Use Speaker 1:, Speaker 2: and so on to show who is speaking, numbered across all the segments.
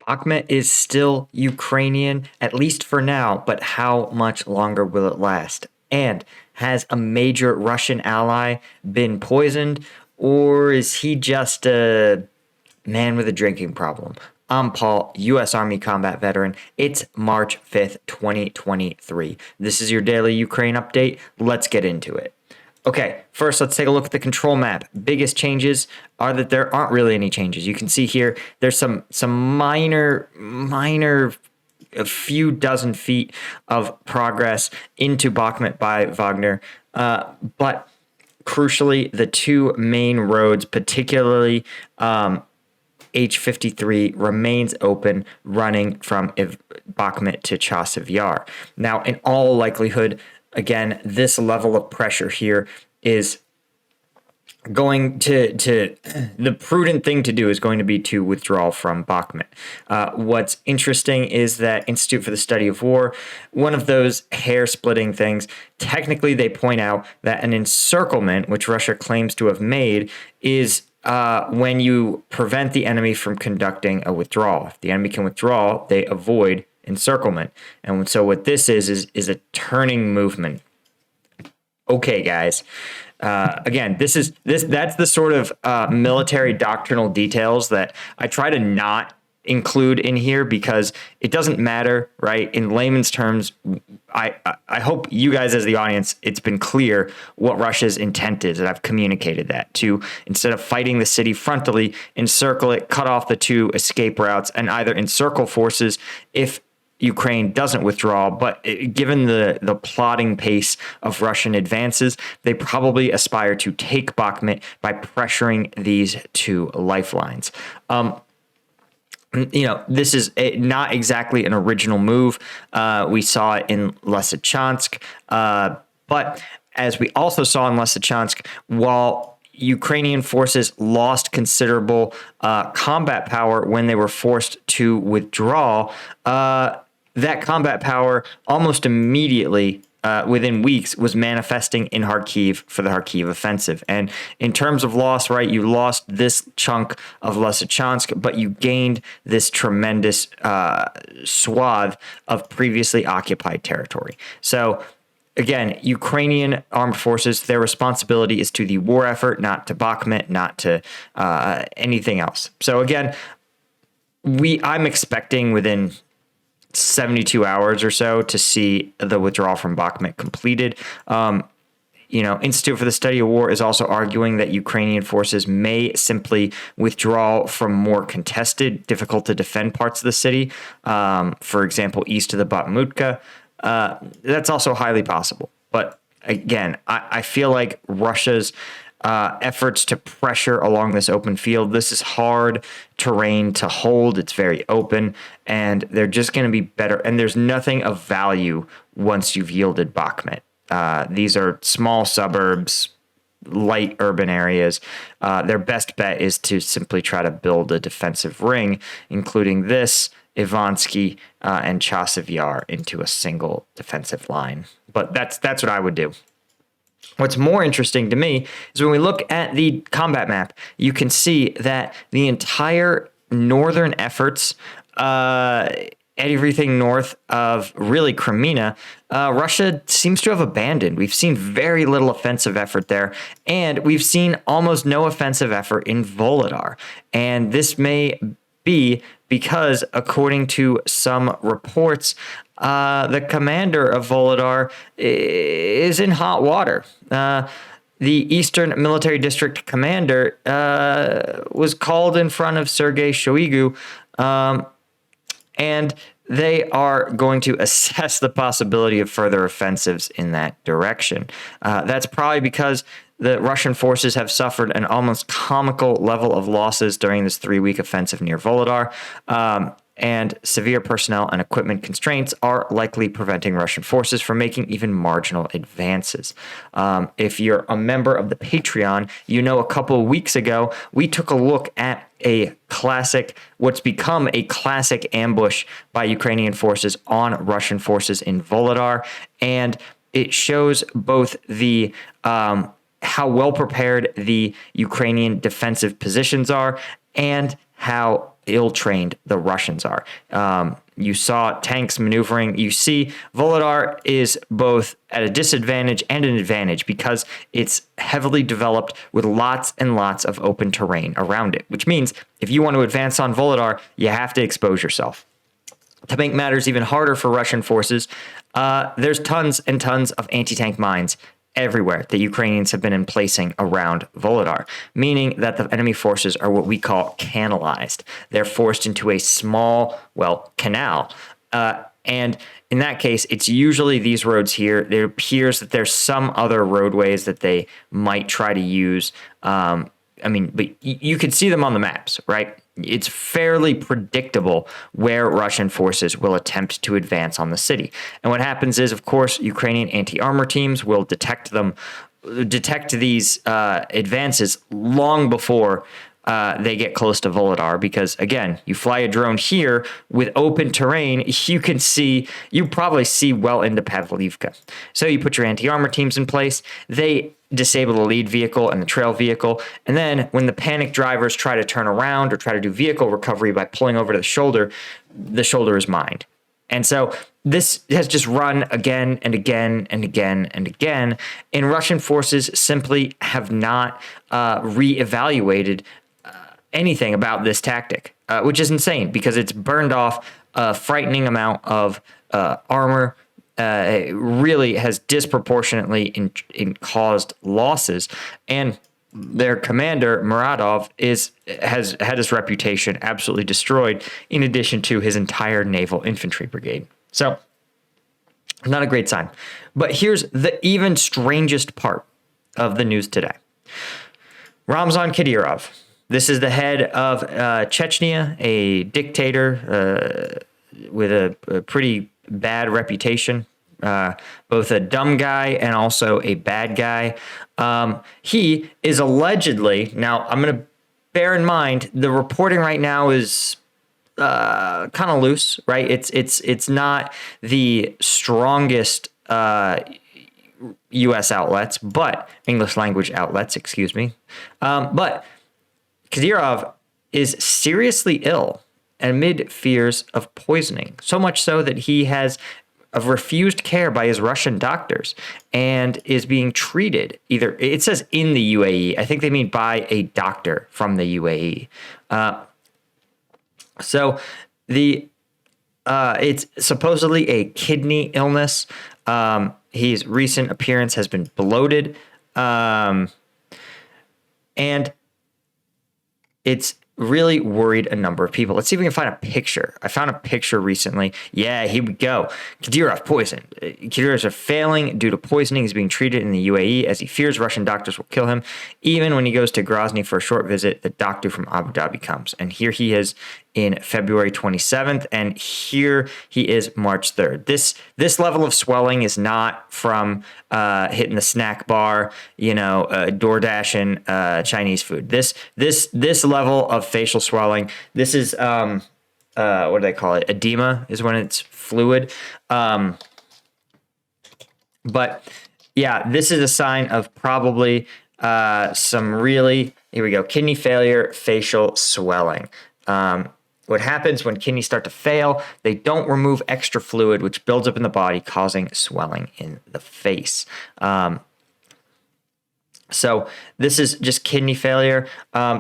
Speaker 1: Bakhmut is still Ukrainian, at least for now, but how much longer will it last? And has a major Russian ally been poisoned, or is he just a man with a drinking problem? I'm Paul, U.S. Army combat veteran. It's March 5th, 2023. This is your daily Ukraine update. Let's get into it. Okay, first let's take a look at the control map. Biggest changes are that there aren't really any changes. You can see here there's some minor a few dozen feet of progress into Bakhmut by Wagner, but crucially, the two main roads, particularly H53, remains open, running from Bakhmut to Chasiv Yar. Now, in all likelihood, again, this level of pressure here is going to the prudent thing to do is going to be to withdraw from Bakhmut. What's interesting is that Institute for the Study of War, one of those hair-splitting things, technically they point out that an encirclement, which Russia claims to have made, is when you prevent the enemy from conducting a withdrawal. If the enemy can withdraw, they avoid encirclement. And so what this is a turning movement. Okay, guys. Again, that's the sort of military doctrinal details that I try to not include in here because it doesn't matter, right? In layman's terms, I hope you guys as the audience, it's been clear what Russia's intent is, and I've communicated that to, instead of fighting the city frontally, encircle it, cut off the two escape routes, and either encircle forces if Ukraine doesn't withdraw. But given the plodding pace of Russian advances, they probably aspire to take Bakhmut by pressuring these two lifelines. This is not exactly an original move. We saw it in Lysychansk, but as we also saw in Lysychansk, while Ukrainian forces lost considerable combat power when they were forced to withdraw, that combat power almost immediately, within weeks, was manifesting in Kharkiv for the Kharkiv offensive. And in terms of loss, right, you lost this chunk of Lysychansk, but you gained this tremendous swath of previously occupied territory. So again, Ukrainian armed forces, their responsibility is to the war effort, not to Bakhmut, not to anything else. So again, I'm expecting within 72 hours or so to see the withdrawal from Bakhmut completed. Institute for the Study of War is also arguing that Ukrainian forces may simply withdraw from more contested, difficult to defend parts of the city. For example, east of the Bakhmutka. That's also highly possible. But again, I feel like Russia's efforts to pressure along this open field, this is hard terrain to hold. It's very open, and they're just going to be better. And there's nothing of value once you've yielded Bakhmut. These are small suburbs, light urban areas. Their best bet is to simply try to build a defensive ring, including this, Ivansky, and Chasiv Yar, into a single defensive line. But that's what I would do. What's more interesting to me is when we look at the combat map, you can see that the entire northern efforts, everything north of really Crimea, Russia seems to have abandoned. We've seen very little offensive effort there, and we've seen almost no offensive effort in Volodar. And this may be because, according to some reports, the commander of Volodar is in hot water. The Eastern Military District commander was called in front of Sergei Shoigu, and they are going to assess the possibility of further offensives in that direction. That's probably because the Russian forces have suffered an almost comical level of losses during this 3-week offensive near Volodar, and severe personnel and equipment constraints are likely preventing Russian forces from making even marginal advances. If you're a member of the Patreon, you know a couple of weeks ago, we took a look at what's become a classic ambush by Ukrainian forces on Russian forces in Volodar, and it shows both the how well prepared the Ukrainian defensive positions are and how ill-trained the Russians are. You saw tanks maneuvering. You see Volodar is both at a disadvantage and an advantage because it's heavily developed with lots and lots of open terrain around it, which means if you want to advance on Volodar, you have to expose yourself. To make matters even harder for Russian forces, there's tons and tons of anti-tank mines everywhere that Ukrainians have been emplacing around Volodar, meaning that the enemy forces are what we call canalized. They're forced into a small, canal. And in that case, it's usually these roads here. It appears that there's some other roadways that they might try to use. But you can see them on the maps, right? It's fairly predictable where Russian forces will attempt to advance on the city. And what happens is, of course, Ukrainian anti-armor teams will detect these advances long before they get close to Volodar, because again, you fly a drone here with open terrain, you probably see well into Pavlivka. So you put your anti-armor teams in place, they disable the lead vehicle and the trail vehicle, and then when the panic drivers try to turn around or try to do vehicle recovery by pulling over to the shoulder is mined. And so this has just run again and again and again and again, and Russian forces simply have not reevaluated anything about this tactic, which is insane because it's burned off a frightening amount of armor. It really has disproportionately caused losses, and their commander Muradov has had his reputation absolutely destroyed, in addition to his entire naval infantry brigade. So, not a great sign. But here's the even strangest part of the news today. Ramzan Kadyrov. This is the head of Chechnya, a dictator with a pretty bad reputation, both a dumb guy and also a bad guy. He is allegedly, now I'm going to bear in mind, the reporting right now is kind of loose, right? It's not the strongest U.S. outlets, but English language outlets, excuse me. But Kadyrov is seriously ill amid fears of poisoning, so much so that he has refused care by his Russian doctors and is being treated it says in the UAE. I think they mean by a doctor from the UAE. So it's supposedly a kidney illness. His recent appearance has been bloated. And it's really worried a number of people. Let's see if we can find a picture. I found a picture recently. Yeah, here we go. Kadyrov poisoned. Kadyrov is failing due to poisoning. He's being treated in the UAE as he fears Russian doctors will kill him. Even when he goes to Grozny for a short visit, the doctor from Abu Dhabi comes. And here he is in February 27th, and here he is March 3rd. This level of swelling is not from hitting the snack bar, DoorDashing Chinese food. This level of facial swelling, this is what do they call it? Edema is when it's fluid. But yeah, this is a sign of probably some really, here we go, kidney failure, facial swelling. What happens when kidneys start to fail, they don't remove extra fluid, which builds up in the body, causing swelling in the face. So this is just kidney failure.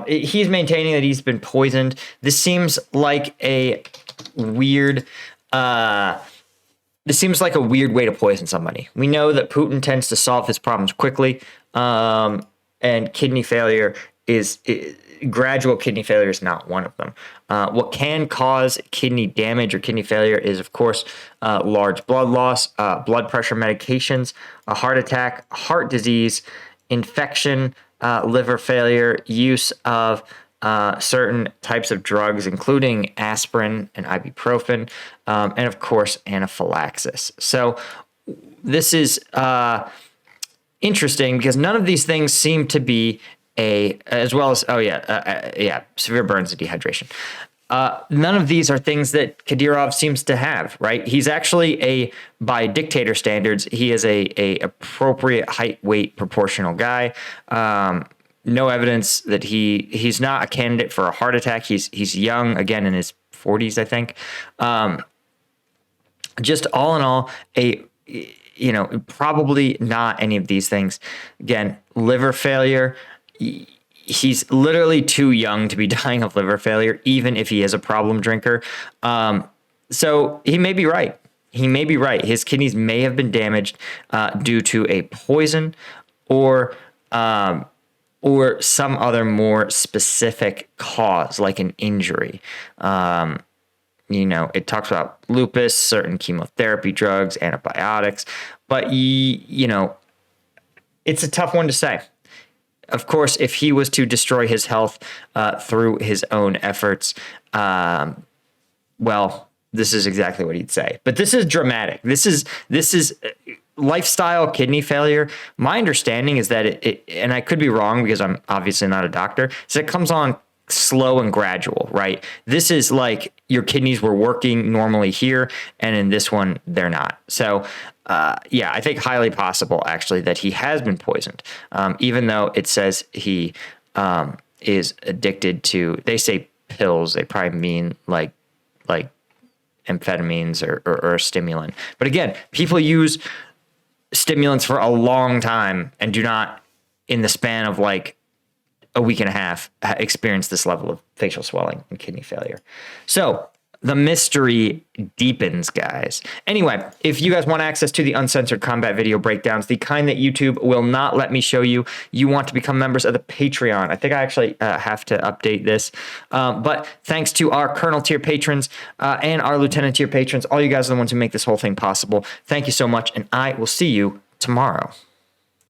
Speaker 1: He's maintaining that he's been poisoned. This seems like a weird way to poison somebody. We know that Putin tends to solve his problems quickly, and kidney failure gradual kidney failure is not one of them. What can cause kidney damage or kidney failure is, of course, large blood loss, blood pressure medications, a heart attack, heart disease, infection, liver failure, use of certain types of drugs, including aspirin and ibuprofen, and, of course, anaphylaxis. So this is interesting because none of these things seem to be severe burns and dehydration. None of these are things that Kadyrov seems to have, right? He's actually by dictator standards, he is a appropriate height, weight, proportional guy. no evidence that he's not a candidate for a heart attack. He's young, again, in his 40s, I think. Just all in all, probably not any of these things. Again, liver failure. He's literally too young to be dying of liver failure, even if he is a problem drinker. So he may be right. He may be right. His kidneys may have been damaged due to a poison or some other more specific cause, like an injury. It talks about lupus, certain chemotherapy drugs, antibiotics, but it's a tough one to say. Of course, if he was to destroy his health through his own efforts, well, this is exactly what he'd say. But this is dramatic. This is lifestyle kidney failure. My understanding is that it, and I could be wrong because I'm obviously not a doctor, so it comes on slow and gradual, right? This is like your kidneys were working normally here, and in this one, they're not. So, I think highly possible, actually, that he has been poisoned, even though it says he is addicted to, they say pills, they probably mean like amphetamines or a stimulant. But again, people use stimulants for a long time and do not, in the span of like a week and a half, experience this level of facial swelling and kidney failure. So the mystery deepens, guys. Anyway, if you guys want access to the uncensored combat video breakdowns, the kind that YouTube will not let me show you, you want to become members of the Patreon. I think I actually have to update this. But thanks to our Colonel tier patrons and our Lieutenant tier patrons, all you guys are the ones who make this whole thing possible. Thank you so much, and I will see you tomorrow.